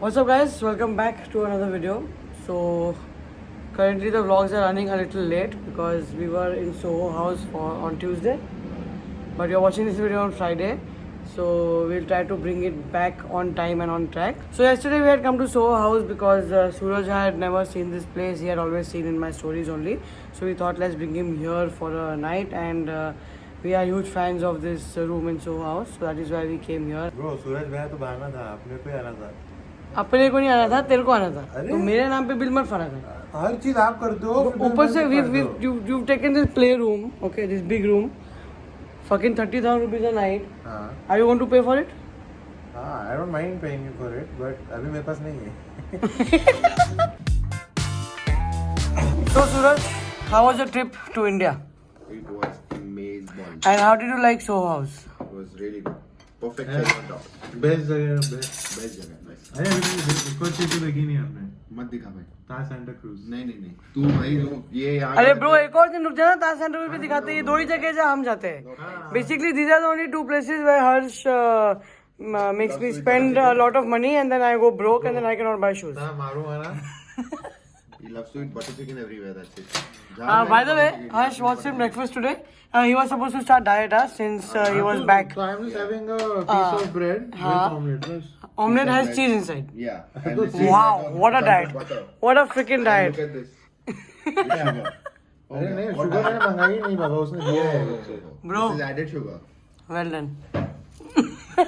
What's up guys, welcome back to another video. So currently the vlogs are running a little late because we were in Soho House on Tuesday, but you're watching this video on Friday, so we'll try to bring it back on time and on track. So yesterday we had come to Soho House because Suraj had never seen this place. He had always seen in my stories only, so we thought let's bring him here for a night, and we are huge fans of this room in Soho House, so that is why we came here. Bro, सूरज भैया तो भागना था, अपने को ही आना था। अपने को नहीं आना था, तेरे को आना था। तो मेरे नाम पे बिल मत फरा कर। हर चीज आप करते हो। ऊपर से you've taken this play room, okay, this big room, fucking 30,000 rupees a night. Are you going to pay for it? I don't mind paying you for it, but अभी मेरे पास नहीं है। So Suraj, how was your trip to India? It was amazing. And how did you like Soho House? It was really good. Perfect place on top. Best जगह best Best जगह. Nice. अरे अभी एक और चीज तो देखी नहीं आपने। मत दिखा भाई. ताज सेंटा क्रूज। नहीं. तू भाई ये यहाँ. अरे ब्रो, एक और दिन रुक जाना, ताज सेंटर पे दिखाते हैं। ये दो ही जगह जहाँ हम जाते हैं। Basically these are the only two places where Harsh makes me spend a lot of money and then I go broke and then I cannot buy shoes. हाँ मारूंगा ना। He loves to eat butter chicken everywhere. That's it. By the way, Harsh, what's in breakfast today? He was supposed to start diet since he was back. So I'm just having a piece of bread with omelette. Omelette has cheese inside. Yeah. And this is Wow, like a what a diet. butter. What a freaking diet. Look at this. With sugar. अरे नहीं, sugar मैंने मंगाई नहीं बाबा, उसने दिया है। Bro, This is added sugar. well done.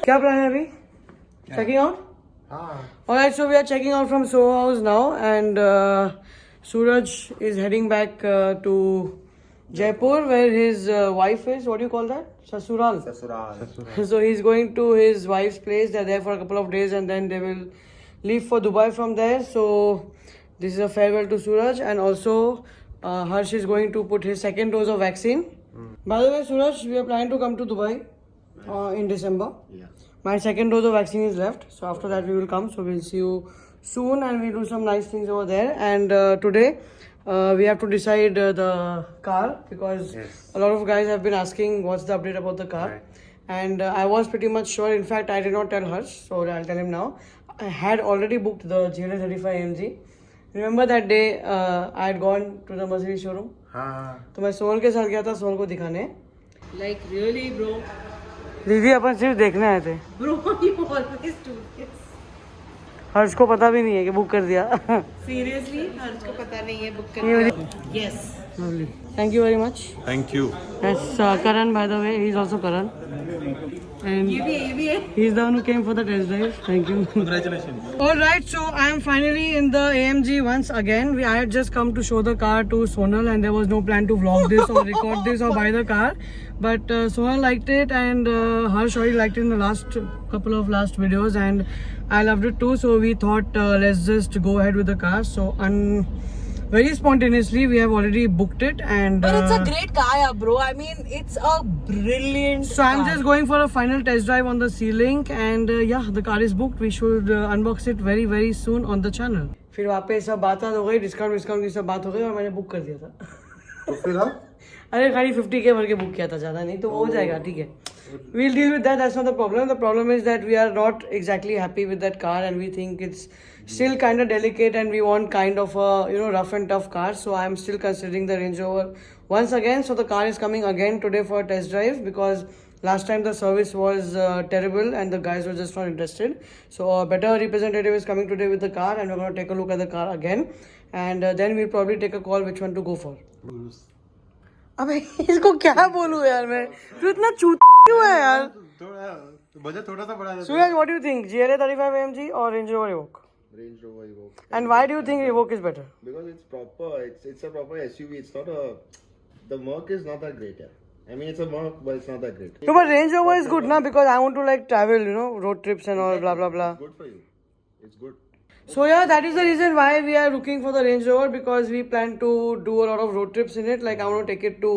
क्या plan है अभी? Checking out? हाँ। Alright, so we are checking out from Soho House now, and Suraj is heading back to Jaipur, where his wife is. What do you call that? Sasural. So he's going to his wife's place. They're there for a couple of days, and then they will leave for Dubai from there. So this is a farewell to Suraj, and also Harsh is going to put his second dose of vaccine. By the way, Suraj, we are planning to come to Dubai in December. Yeah. My second dose of vaccine is left, so after that we will come. So we'll see you soon, and we'll do some nice things over there. And today we have to decide the car, because a lot of guys have been asking what's the update about the car. And I was pretty much sure. In fact, I did not tell Harsh, so I'll tell him now. I had already booked the GLA 35 AMG. Remember that day I had gone to the Mercedes showroom? हाँ। तो मैं सोहन के साथ गया था सोहन को दिखाने। Like really, bro? दीदी अपन सिर्फ देखने आए थे। Bro, you always do this. हर्ष को पता भी नहीं है कि बुक कर दिया। Seriously? हर्ष को पता नहीं है बुक करना। Yes. Lovely. Thank you very much. Thank you. That's Karan, by the way. He's also Karan. And ये भी है। he's the one who came for the test drive. Thank you. Congratulations. Alright, so I am finally in the AMG once again. I had just come to show the car to Sonal, and there was no plan to vlog this or record this or buy the car. But Sonal liked it, and Harsh already liked it in the couple of last videos, and I loved it too. So we thought let's just go ahead with the car. So very spontaneously we have already booked it, and But it's a great car, bro. I mean, it's a brilliant so I'm car. just going for a final test drive on the C-Link, and yeah, the car is booked. We should unbox it very very soon on the channel. फिर वहाँ पे सब बात हो गई, discount की सब बात हो गई, और मैंने बुक कर दिया था। तो फिर आप? अरे खाली 50K भर के बुक किया था, ज़्यादा नहीं, तो हो जाएगा, ठीक है। We'll deal with that. That's not the problem. The problem is that we are not exactly happy with that car, and we think it's still kind of delicate, and we want kind of a rough and tough car. So I'm still considering the Range Rover once again. So the car is coming again today for a test drive, because last time the service was terrible and the guys were just not interested. So a better representative is coming today with the car, and we're going to take a look at the car again, and then we'll probably take a call which one to go for. अबे इसको क्या बोलूं यार मैं, तू इतना चूत क्यों है यार? थोड़ा बजट थोड़ा सा बड़ा है। Suraj, what do you think? GLA 35 AMG or Range Rover Evoque? Range Rover Evoque. And why do you think Evoque is better? Because it's proper. It's a proper SUV. It's not a. The Merc is not that great. Yeah. I mean, it's a Merc, but it's not that great. No, but Range Rover is good now, because I want to like travel, road trips and all, blah blah blah. It's good for you. It's good. So yeah, that is the reason why we are looking for the Range Rover, because we plan to do a lot of road trips in it. Like I want to take it to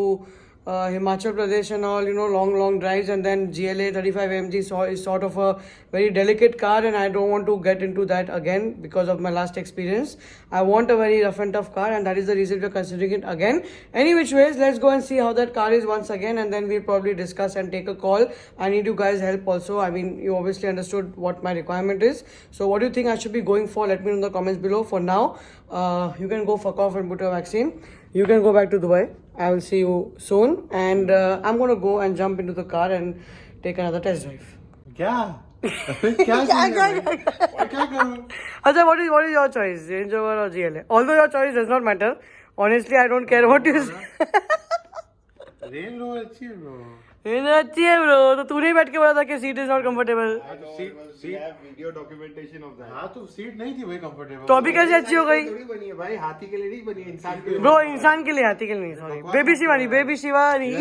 Himachal Pradesh and all, long drives, and then GLA 35 AMG is sort of a very delicate car, and I don't want to get into that again because of my last experience. I want a very rough and tough car, and that is the reason we're considering it again. Any which ways, let's go and see how that car is once again, and then we'll probably discuss and take a call. I need you guys' help also. I mean, you obviously understood what my requirement is. So what do you think I should be going for? Let me know in the comments below. For now, you can go fuck off and put your vaccine. You can go back to Dubai. I will see you soon, and I'm gonna go and jump into the car and take another test drive. क्या क्या करूं? Acha, what is your choice, Range Rover or GLA? Although your choice does not matter, honestly, I don't care what you say. Range rover अच्छी है bro. Range अच्छी है bro. तो तूने ही बैठ के बोला था कि seat is not comfortable. We have video documentation of that. हाँ तो सीट नहीं थी वही कंफर्टेबल. तो अभी कैसे अच्छी हो गई? थोड़ी बनी है भाई, हाथी के लिए नहीं बनी है, इंसान के लिए. ब्रो इंसान के लिए, हाथी के लिए नहीं. Sorry, baby Shivani.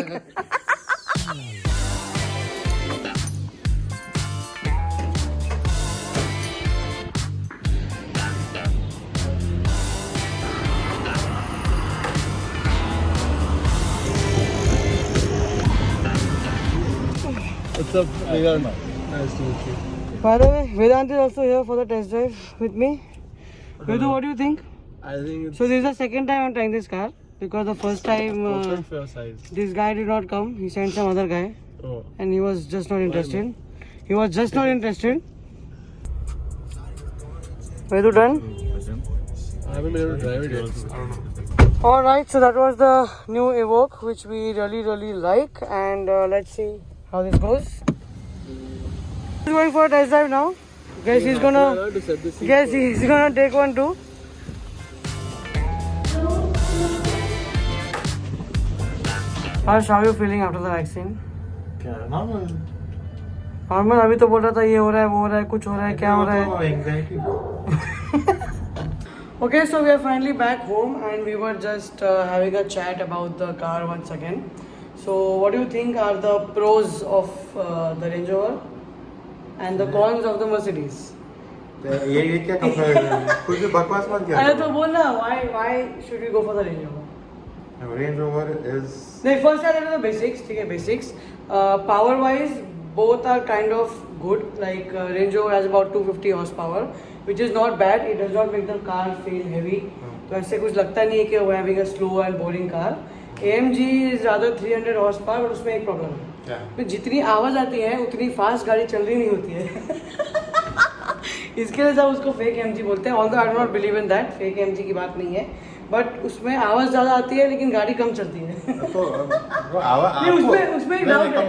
What's up, Vedant? Nice to meet you. By the way, Vedant is also here for the test drive with me. Vedu, what do you think? I think it's So this is the second time I'm trying this car because the first time perfect for your size. this guy did not come. He sent some other guy Oh. and he was just not interested. He was just not interested. Vedu done? I haven't been able to drive it yet. Alright, so that was the new Evoque which we really like, and let's see how this goes. He's going for a test drive now. Guess he's gonna take one too. Harsh, how are you feeling after the vaccine? क्या normal. Normal. अभी तो बोल रहा था ये हो रहा है, वो हो रहा है, कुछ हो रहा है, क्या हो रहा है. Anxiety. Okay, so we are finally back home and we were just having a chat about the car once again. So what do you think are the pros of the Range Rover and the cons of the Mercedes? ये क्या compare है? कुछ भी बकवास मत किया. अरे तो बोल ना, why should we go for the Range Rover? Range Rover is. नहीं, first I tell you the basics. ठीक है, basics. Power wise, both are kind of good. Like Range Rover has about 250 horsepower, which is not bad. It does not make the car feel heavy. तो ऐसे कुछ लगता नहीं है कि we're having a slow and boring car. AMG is rather 300 horsepower, but उसमें एक problem है. क्या? तो जितनी आवाज़ आती है उतनी फास्ट गाड़ी चल रही नहीं होती है. इसके लिए सब उसको फेक AMG बोलते हैं. Although I do not believe in that. Fake AMG की बात नहीं है. बट उसमें आवाज़ ज़्यादा आती है लेकिन गाड़ी कम चलती है. तो वो आवाज नहीं, उसमें एक doubt है.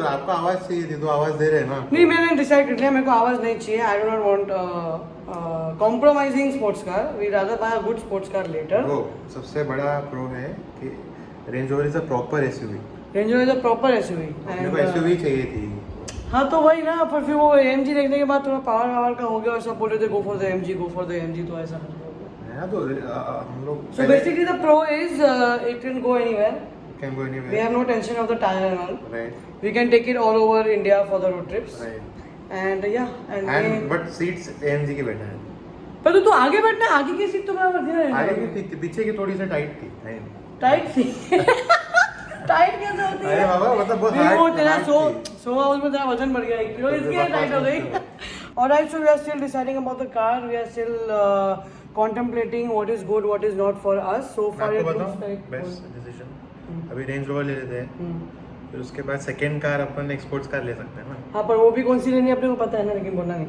आपको आवाज चाहिए थी तो आवाज दे रहे हैं ना. नहीं, मैंने डिसाइड कर लिया मेरे को आवाज़ नहीं चाहिए. I do not want compromising sports car. We rather buy a good sports car later. वो सबसे बड़ा प्रो है कि Range Rover is a proper SUV. Range Rover is a proper SUV. मेरे को एसयूवी चाहिए थी. हाँ तो वही ना, पर फिर वो AMG देखने के बाद थोड़ा पावर का हो गया और सब बोले थे गो फॉर द AMG, तो ऐसा हाँ तो हम लोग. So basically the pro is it can go anywhere. Can go anywhere. We have no tension of the tire and all. Right. We can take it all over India for the road trips. Right. And yeah, And but seats AMG के बैठा है. पर तू आगे बैठना, आगे की seat तो बराबर थी ना. आगे की पीछे की थोड़ी सी टाइट थी. टाइट थी. टाइट कैसे होती है? अरे बाबा मतलब बहुत नहीं, वो hard तेरा थी. 100 हाउस में तेरा वजन बढ़ गया 1 किलो, इसलिए टाइट हो गई. Alright, so we are still deciding about the car. We are still contemplating what is good, what is not for us. So far मैं it आपको looks बताऊं like बेस्ट डिसीजन. अभी रेंज रोवर ले लेते हैं. फिर उसके बाद सेकंड कार अपन एक्सपोर्ट्स कार ले सकते हैं ना. हाँ, पर वो भी कौन सी लेनी है अपने को पता है ना, लेकिन बोलना नहीं.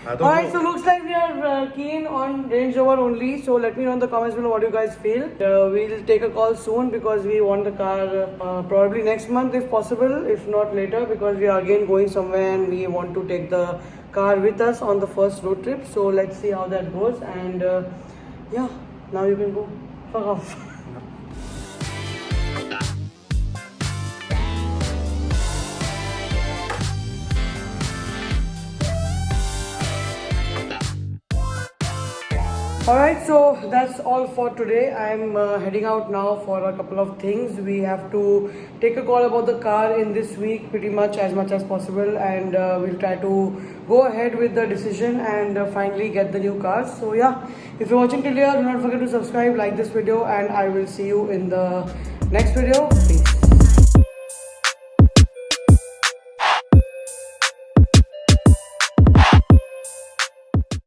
हाँ तो Alright, so looks like we are keen on Range Rover only. So let me know in the comments below what you guys feel. We'll take a call soon because we want the car probably next month if possible, if not later, because we are again going somewhere and we want to take the car with us on the first road trip. So let's see how that goes. And yeah, now you can go. Fuck off. Alright, so that's all for today. I'm heading out now for a couple of things. We have to take a call about the car in this week pretty much as possible, and we'll try to go ahead with the decision and finally get the new car. So yeah, if you're watching till here, do not forget to subscribe, like this video, and I will see you in the next video. Peace.